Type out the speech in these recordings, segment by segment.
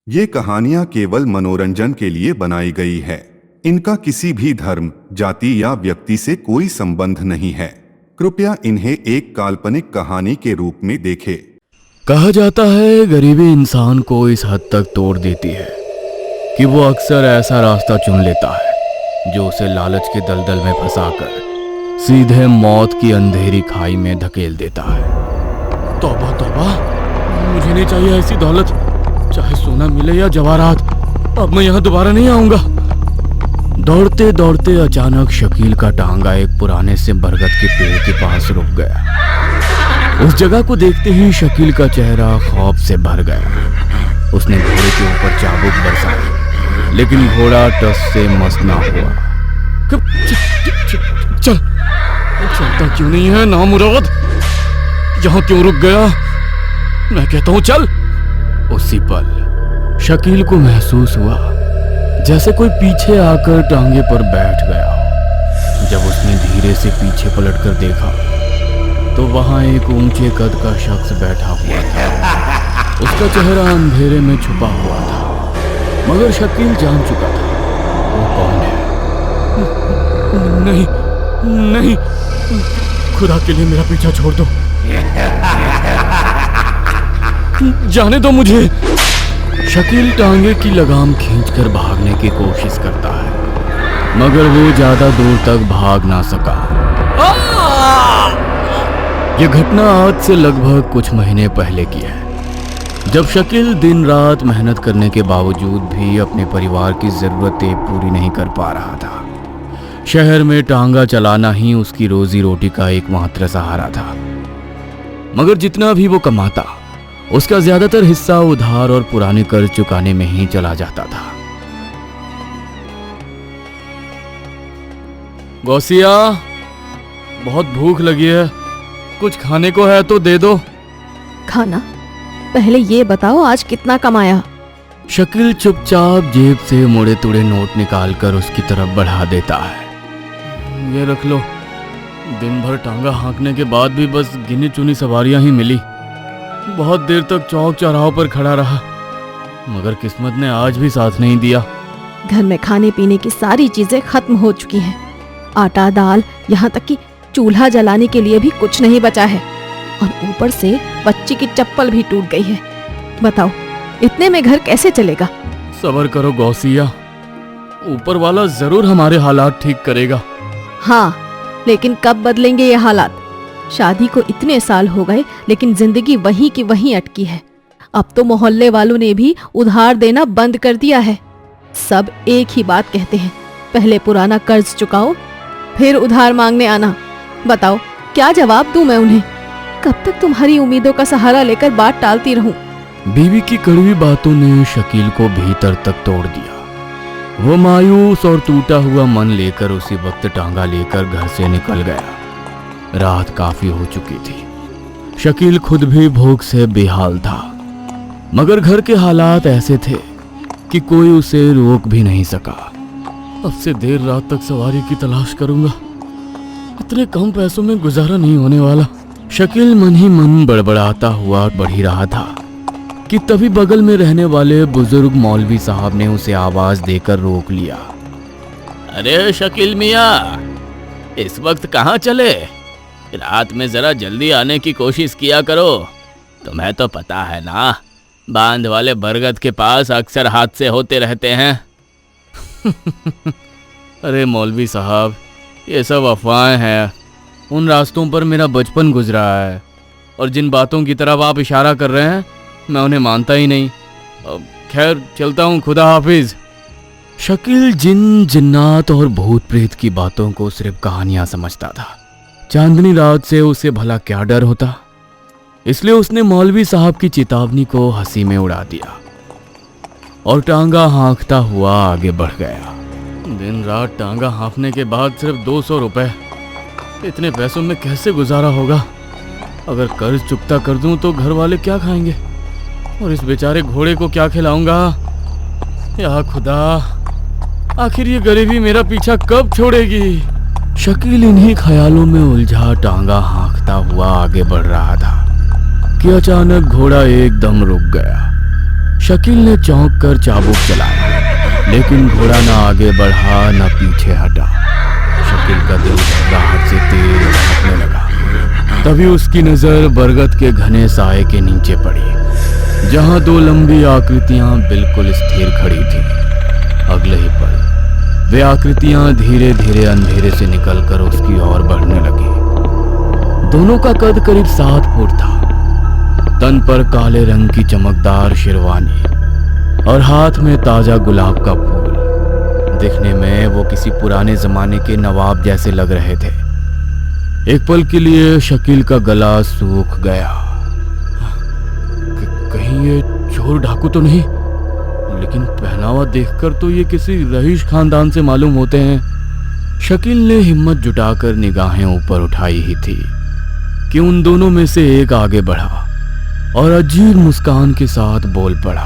ये कहानियां केवल मनोरंजन के लिए बनाई गई है। इनका किसी भी धर्म, जाति या व्यक्ति से कोई संबंध नहीं है। कृपया इन्हें एक काल्पनिक कहानी के रूप में देखें। कहा जाता है गरीबी इंसान को इस हद तक तोड़ देती है कि वो अक्सर ऐसा रास्ता चुन लेता है जो उसे लालच के दलदल में फंसाकर सीधे मौत की अंधेरी खाई में धकेल देता है। तौबा तौबा, मुझे नहीं चाहिए ऐसी दौलत, चाहे सोना मिले या जवाहरात। अब मैं यहाँ दोबारा नहीं आऊंगा। दौड़ते दौड़ते अचानक शकील का टांगा एक पुराने से बरगद के पेड़ के पास रुक गया। उस जगह को देखते ही शकील का चेहरा खौफ से भर गया। उसने घोड़े के ऊपर चाबुक बरसाई, लेकिन घोड़ा टस से मस ना हुआ। चल, चलता क्यों नहीं है नामुराद? यहाँ क्यों रुक गया? मैं कहता हूँ चल। उसी पल शकील को महसूस हुआ जैसे कोई पीछे आकर टांगे पर बैठ गया। जब उसने धीरे से पीछे पलटकर देखा तो वहां एक ऊंचे कद का शख्स बैठा हुआ था। उसका चेहरा अंधेरे में छुपा हुआ था, मगर शकील जान चुका था वो कौन है। नहीं नहीं, खुदा के लिए मेरा पीछा छोड़ दो, जाने दो मुझे। शकील टांगे की लगाम खींचकर भागने की कोशिश करता है, मगर वो ज्यादा दूर तक भाग ना सका। यह घटना आज से लगभग कुछ महीने पहले की है, जब शकील दिन रात मेहनत करने के बावजूद भी अपने परिवार की जरूरतें पूरी नहीं कर पा रहा था। शहर में टांगा चलाना ही उसकी रोजी रोटी का एकमात्र सहारा था, मगर जितना भी वो कमाता उसका ज्यादातर हिस्सा उधार और पुराने कर्ज चुकाने में ही चला जाता था। गौसिया, बहुत भूख लगी है, कुछ खाने को है तो दे दो। खाना? पहले ये बताओ आज कितना कमाया? शकील चुपचाप जेब से मुड़े तुड़े नोट निकालकर उसकी तरफ बढ़ा देता है। ये रख लो। दिन भर टांगा हाँकने के बाद भी बस गिनी चुनी सवारियां ही मिली। बहुत देर तक चौक चौराहों पर खड़ा रहा, मगर किस्मत ने आज भी साथ नहीं दिया। घर में खाने पीने की सारी चीजें खत्म हो चुकी हैं। आटा, दाल, यहाँ तक कि चूल्हा जलाने के लिए भी कुछ नहीं बचा है, और ऊपर से बच्ची की चप्पल भी टूट गई है। बताओ, इतने में घर कैसे चलेगा? सब्र करो गौसिया, ऊपर वाला जरूर हमारे हालात ठीक करेगा। हाँ, लेकिन कब बदलेंगे ये हालात? शादी को इतने साल हो गए, लेकिन जिंदगी वहीं की वहीं अटकी है। अब तो मोहल्ले वालों ने भी उधार देना बंद कर दिया है। सब एक ही बात कहते हैं, पहले पुराना कर्ज चुकाओ, फिर उधार मांगने आना। बताओ, क्या जवाब दूं मैं उन्हें? कब तक तुम्हारी उम्मीदों का सहारा लेकर बात टालती रहूं? बीवी की कड़वी बातों ने शकील को भीतर तक तोड़ दिया। वो मायूस और टूटा हुआ मन लेकर उसी वक्त टांगा लेकर घर से निकल गया। रात काफी हो चुकी थी। शकील खुद भी भूख से बेहाल था, मगर घर के हालात ऐसे थे कि कोई उसे रोक भी नहीं सका। अब से देर रात तक सवारी की तलाश करूंगा, इतने कम पैसों में गुजारा नहीं होने वाला। शकील मन ही मन बड़बड़ाता हुआ बढ़ ही रहा था कि तभी बगल में रहने वाले बुजुर्ग मौलवी साहब ने उसे आवाज देकर रोक लिया। अरे शकील मियाँ, इस वक्त कहाँ चले? रात में जरा जल्दी आने की कोशिश किया करो। तुम्हें तो पता है ना, बांध वाले बरगद के पास अक्सर हादसे होते रहते हैं। अरे मौलवी साहब, ये सब अफवाहें हैं। उन रास्तों पर मेरा बचपन गुजरा है, और जिन बातों की तरफ आप इशारा कर रहे हैं मैं उन्हें मानता ही नहीं। खैर चलता हूँ, खुदा हाफिज। शकील जिन, जिन्नात और भूत प्रेत की बातों को सिर्फ कहानियां समझता था। चांदनी रात से उसे भला क्या डर होता, इसलिए उसने मौलवी साहब की चेतावनी को हंसी में उड़ा दिया और टांगा हाँकता हुआ आगे बढ़ गया। दिन रात टांगा हाँकने के बाद सिर्फ 200 रुपए, इतने पैसों में कैसे गुजारा होगा? अगर कर्ज चुकता कर दूं तो घर वाले क्या खाएंगे, और इस बेचारे घोड़े को क्या खिलाऊंगा? या खुदा, आखिर ये गरीबी मेरा पीछा कब छोड़ेगी? शकील इन्हीं ख्यालों में उलझा टांगा हाँकता हुआ आगे बढ़ रहा था कि अचानक घोड़ा एकदम रुक गया। शकील ने चौंक कर चाबुक चलाया, लेकिन घोड़ा ना आगे बढ़ा न पीछे हटा। शकील का दिल घबराहट से तेज धड़कने लगा। तभी उसकी नजर बरगद के घने साए के नीचे पड़ी, जहां दो लंबी आकृतियां बिल्कुल स्थिर खड़ी थी। अगले ही पल वे आकृतियां धीरे धीरे अंधेरे से निकलकर उसकी ओर बढ़ने लगी। दोनों का कद करीब 7 फुट था। तन पर काले रंग की चमकदार शेरवानी और हाथ में ताजा गुलाब का फूल। दिखने में वो किसी पुराने जमाने के नवाब जैसे लग रहे थे। एक पल के लिए शकील का गला सूख गया। कहीं ये चोर डाकू तो नहीं? लेकिन पहनावा देखकर तो ये किसी रईस खानदान से मालूम होते हैं। शकील ने हिम्मत जुटाकर निगाहें ऊपर उठाई ही थी कि उन दोनों में से एक आगे बढ़ा और अजीब मुस्कान के साथ बोल पड़ा।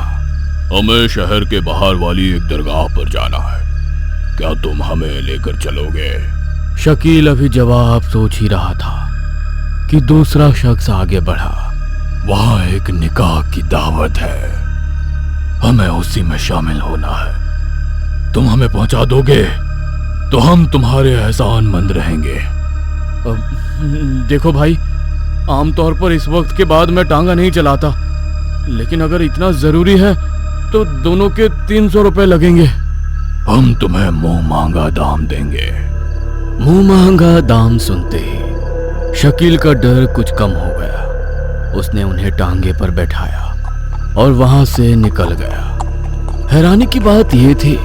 हमें शहर के बाहर वाली एक दरगाह पर जाना है, क्या तुम हमें लेकर चलोगे? शकील अभी जवाब सोच ही रहा था कि दूसरा शख्स आगे बढ़ा। वहां एक निकाह की दावत है, हमें उसी में शामिल होना है। तुम हमें पहुंचा दोगे तो हम तुम्हारे एहसानमंद रहेंगे। देखो भाई, आमतौर पर इस वक्त के बाद मैं टांगा नहीं चलाता, लेकिन अगर इतना जरूरी है तो दोनों के 300 रुपए लगेंगे। हम तुम्हें मुंह मांगा दाम देंगे। मुंह मांगा दाम सुनते ही शकील का डर कुछ कम हो गया। उसने उन्हें टांगे पर बैठाया और वहां से निकल गया। हैरानी की बात यह थी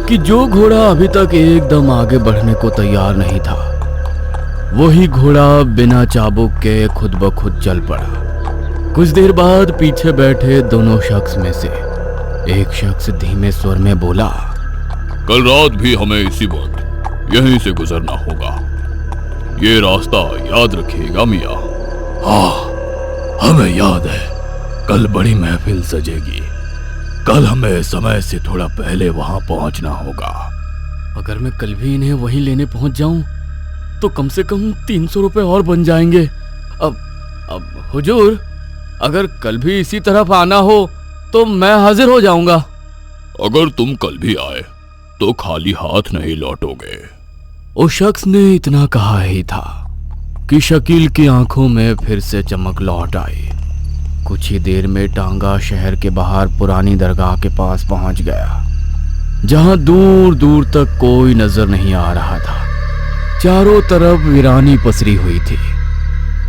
कि जो घोड़ा अभी तक एकदम आगे बढ़ने को तैयार नहीं था, वही घोड़ा बिना चाबुक के खुद ब खुद चल पड़ा। कुछ देर बाद पीछे बैठे दोनों शख्स में से एक शख्स धीमे स्वर में बोला, कल रात भी हमें इसी वक्त यहीं से गुजरना होगा। ये रास्ता याद रखिएगा मियाँ। हाँ, हमें याद है, कल बड़ी महफिल सजेगी। कल हमें समय से थोड़ा पहले वहां पहुंचना होगा। अगर मैं कल भी इन्हें वहीं लेने पहुंच जाऊं तो कम से कम 300 रुपए और बन जाएंगे। अब हुजूर, अगर कल भी इसी तरफ आना हो तो मैं हाजिर हो जाऊंगा। अगर तुम कल भी आए तो खाली हाथ नहीं लौटोगे। उस शख्स ने इतना कहा ही था कि शकील की आंखों में फिर से चमक लौट आई। कुछ ही देर में टांगा शहर के बाहर पुरानी दरगाह के पास पहुंच गया, जहां दूर दूर तक कोई नजर नहीं आ रहा था। चारों तरफ वीरानी पसरी हुई थी।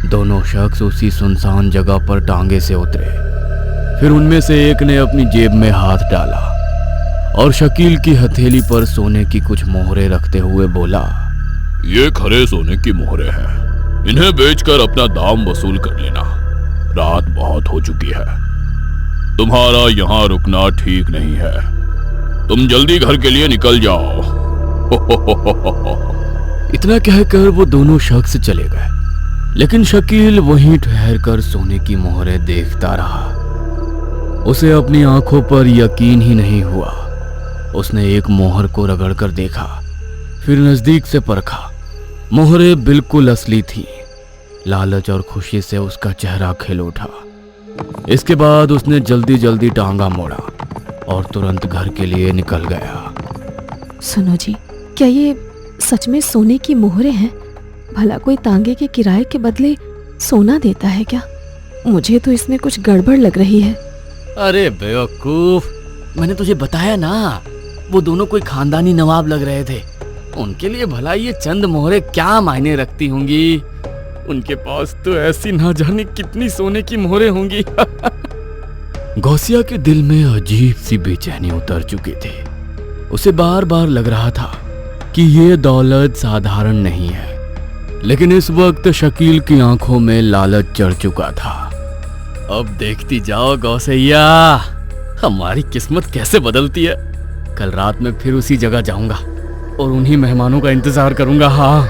दोनों शख्स उसी सुनसान जगह पर टांगे से उतरे। फिर उनमें से एक ने अपनी जेब में हाथ डाला और शकील की हथेली पर सोने की कुछ मोहरें रखते हुए बोला, ये खरे सोने की मोहरें हैं, इन्हें बेचकर अपना दाम वसूल कर लेना। रात बहुत हो चुकी है, तुम्हारा यहाँ रुकना ठीक नहीं है। तुम जल्दी घर के लिए निकल जाओ। इतना कहकर वो दोनों शख्स चले गए, लेकिन शकील वहीं ठहरकर सोने की मोहरें देखता रहा। उसे अपनी आंखों पर यकीन ही नहीं हुआ। उसने एक मोहर को रगड़कर देखा, फिर नजदीक से परखा। मोहरें बिल्कुल असली थी। लालच और खुशी से उसका चेहरा खिल उठा। इसके बाद उसने जल्दी जल्दी टांगा मोड़ा और तुरंत घर के लिए निकल गया। सुनो जी, क्या ये सच में सोने की मोहरें हैं? भला कोई तांगे के किराए के बदले सोना देता है क्या? मुझे तो इसमें कुछ गड़बड़ लग रही है। अरे बेवकूफ, मैंने तुझे बताया ना, वो दोनों कोई खानदानी नवाब लग रहे थे। उनके लिए भला ये चंद मोहरें क्या मायने रखती होंगी? उनके पास तो ऐसी ना जाने कितनी सोने की मोहरें होंगी। गौसिया के दिल में अजीब सी बेचैनी उतर चुकी थी। उसे बार बार लग रहा था कि ये दौलत साधारण नहीं है, लेकिन इस वक्त शकील की आंखों में लालच चढ़ चुका था। अब देखती जाओ गौसैया, हमारी किस्मत कैसे बदलती है। कल रात में फिर उसी जगह जाऊंगा और उन्हीं मेहमानों का इंतजार करूंगा। हाँ।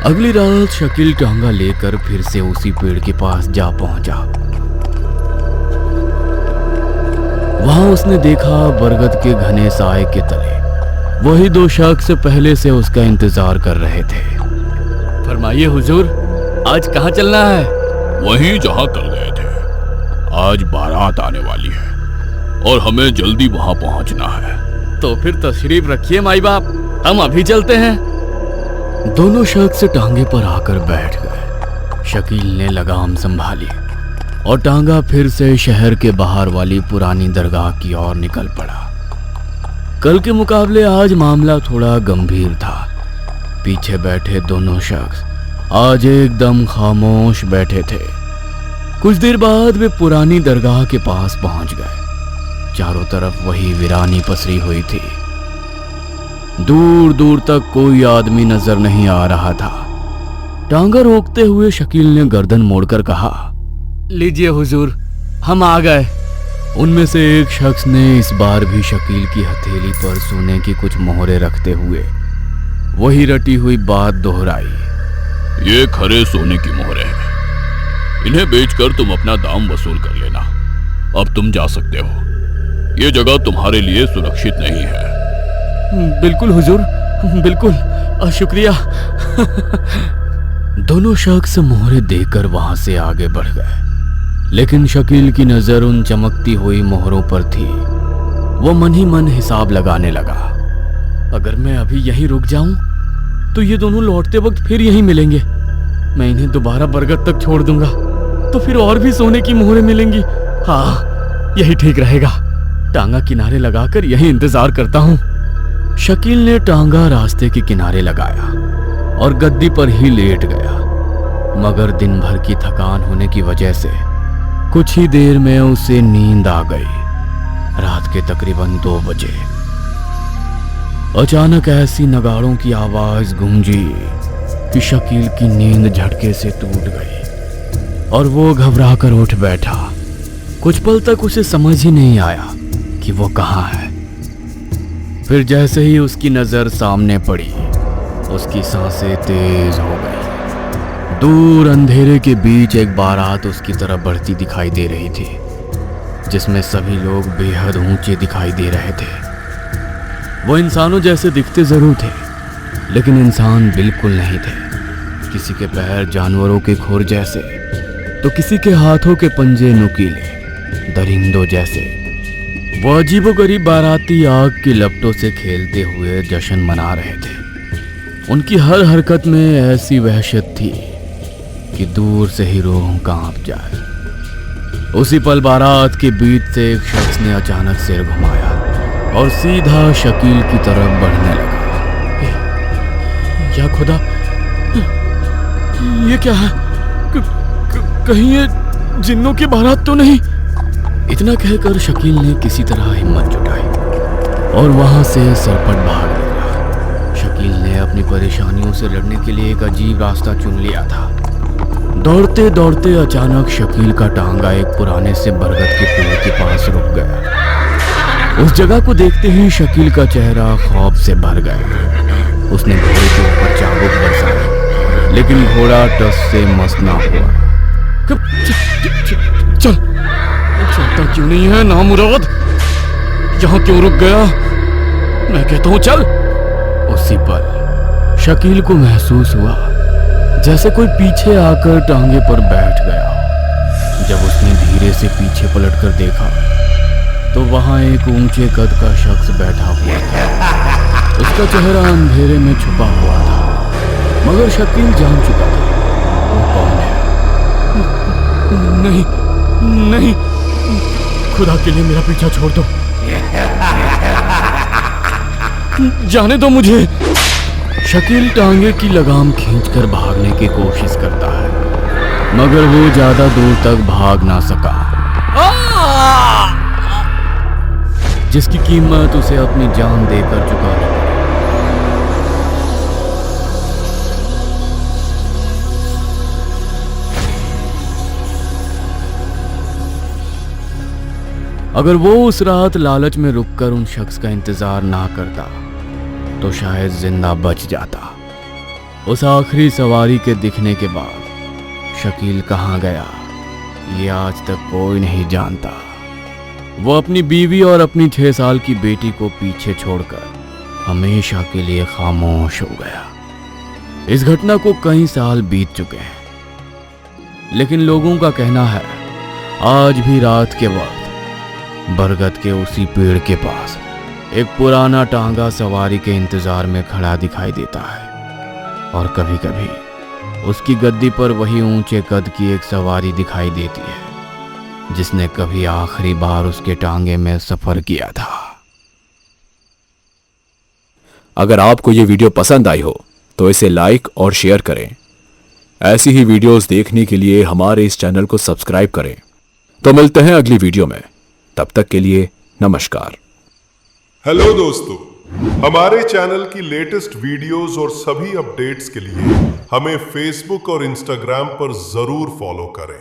अगली रात शकील टांगा लेकर फिर से उसी पेड़ के पास जा पहुंचा। वहां उसने देखा बरगद के घने साए के तले वही दो शख्स पहले से उसका इंतजार कर रहे थे। फरमाइए हुजूर, आज कहाँ चलना है? वहीं जहां कल गए थे। आज बारात आने वाली है, और हमें जल्दी वहां पहुंचना है। तो फिर तशरीफ रखिए माई बाप, हम अभी चलते हैं। दोनों शख्स टांगे पर आकर बैठ गए। शकील ने लगाम संभाली और टांगा फिर से शहर के बाहर वाली पुरानी दरगाह की ओर निकल पड़ा। कल के मुकाबले आज मामला थोड़ा गंभीर था। पीछे बैठे दोनों शख्स आज एकदम खामोश बैठे थे। कुछ देर बाद वे पुरानी दरगाह के पास पहुंच गए। चारों तरफ वही वीरानी पसरी हुई थी। दूर दूर तक कोई आदमी नजर नहीं आ रहा था। टांगा रोकते हुए शकील ने गर्दन मोड़कर कहा, लीजिए हुजूर, हम आ गए। उनमें से एक शख्स ने इस बार भी शकील की हथेली पर सोने की कुछ मोहरें रखते हुए वही रटी हुई बात दोहराई। ये खरे सोने की मोहरें हैं, इन्हें बेचकर तुम अपना दाम वसूल कर लेना। अब तुम जा सकते हो, ये जगह तुम्हारे लिए सुरक्षित नहीं है। बिल्कुल हुजूर, बिल्कुल, शुक्रिया। दोनों शख्स मोहरें देकर वहां से आगे बढ़ गए, लेकिन शकील की नजर उन चमकती हुई मोहरों पर थी। वो मन ही मन हिसाब लगाने लगा, अगर मैं अभी यहीं रुक जाऊं तो ये दोनों लौटते वक्त फिर यहीं मिलेंगे। मैं इन्हें दोबारा बरगद तक छोड़ दूंगा तो फिर और भी सोने की मोहरें मिलेंगी। हाँ, यही ठीक रहेगा। टांगा किनारे लगाकर यहीं इंतजार करता हूं। शकील ने टांगा रास्ते के किनारे लगाया और गद्दी पर ही लेट गया, मगर दिन भर की थकान होने की वजह से कुछ ही देर में उसे नींद आ गई। रात के तकरीबन 2 बजे अचानक ऐसी नगाड़ों की आवाज गूंजी कि शकील की नींद झटके से टूट गई और वो घबराकर उठ बैठा। कुछ पल तक उसे समझ ही नहीं आया कि वो कहाँ है। फिर जैसे ही उसकी नजर सामने पड़ी, उसकी सांसें तेज हो गई। दूर अंधेरे के बीच एक बारात उसकी तरफ बढ़ती दिखाई दे रही थी, जिसमें सभी लोग बेहद ऊंचे दिखाई दे रहे थे। वो इंसानों जैसे दिखते जरूर थे, लेकिन इंसान बिल्कुल नहीं थे। किसी के पैर जानवरों के खुर जैसे, तो किसी के हाथों के पंजे नुकीले दरिंदों जैसे। वो अजीबोगरीब बाराती आग की लपटों से खेलते हुए जश्न मना रहे थे। उनकी हर हरकत में ऐसी वहशत थी कि दूर से ही रूह कांप जाए। उसी पल बारात के बीच से एक शख्स ने अचानक सिर घुमाया और सीधा शकील की तरफ बढ़ने लगा। या खुदा, ये क्या है? कहीं ये जिन्नों की बारात तो नहीं? इतना कहकर शकील ने किसी तरह हिम्मत जुटाई और वहां से सरपट भाग निकला। शकील ने अपनी परेशानियों से लड़ने के लिए एक अजीब रास्ता चुन लिया था। दौड़ते दौड़ते अचानक शकील का टांगा एक पुराने से बरगद के पेड़ के पास रुक गया। उस जगह को देखते ही शकील का चेहरा खौफ से भर गया। उसने घोड़े के ऊपर चाबुक बरसाया, लेकिन घोड़ा टस से मस ना हुआ। चल, चलता क्यों नहीं है नामुराद? यहाँ क्यों रुक गया? मैं कहता हूँ चल। उसी पल शकील को महसूस हुआ जैसे कोई पीछे आकर टांगे पर बैठ गया। जब उसने धीरे से पीछे पलटकर देखा तो वहां एक ऊंचे कद का शख्स बैठा हुआ था। उसका चेहरा अंधेरे में छुपा हुआ था, मगर शकील जान चुका था वो कौन है। नहीं, नहीं, खुदा के लिए मेरा पीछा छोड़ दो, जाने दो मुझे। शकील टांगे की लगाम खींचकर भागने की कोशिश करता है, मगर वो ज्यादा दूर तक भाग ना सका, जिसकी कीमत उसे अपनी जान देकर चुकानी पड़ी। अगर वो उस रात लालच में रुककर उन शख्स का इंतजार ना करता तो शायद जिंदा बच जाता। उस आखिरी सवारी के दिखने के बाद शकील कहाँ गया ये आज तक कोई नहीं जानता। वो अपनी बीवी और अपनी 6 साल की बेटी को पीछे छोड़कर हमेशा के लिए खामोश हो गया। इस घटना को कई साल बीत चुके हैं, लेकिन लोगों का कहना है आज भी रात के वक्त बरगद के उसी पेड़ के पास एक पुराना टांगा सवारी के इंतजार में खड़ा दिखाई देता है और कभी कभी उसकी गद्दी पर वही ऊंचे कद की एक सवारी दिखाई देती है जिसने कभी आखिरी बार उसके टांगे में सफर किया था। अगर आपको ये वीडियो पसंद आई हो तो इसे लाइक और शेयर करें। ऐसी ही वीडियोस देखने के लिए हमारे इस चैनल को सब्सक्राइब करें। तो मिलते हैं अगली वीडियो में, तब तक के लिए नमस्कार। हेलो दोस्तों, हमारे चैनल की लेटेस्ट वीडियोस और सभी अपडेट्स के लिए हमें फेसबुक और इंस्टाग्राम पर जरूर फॉलो करें।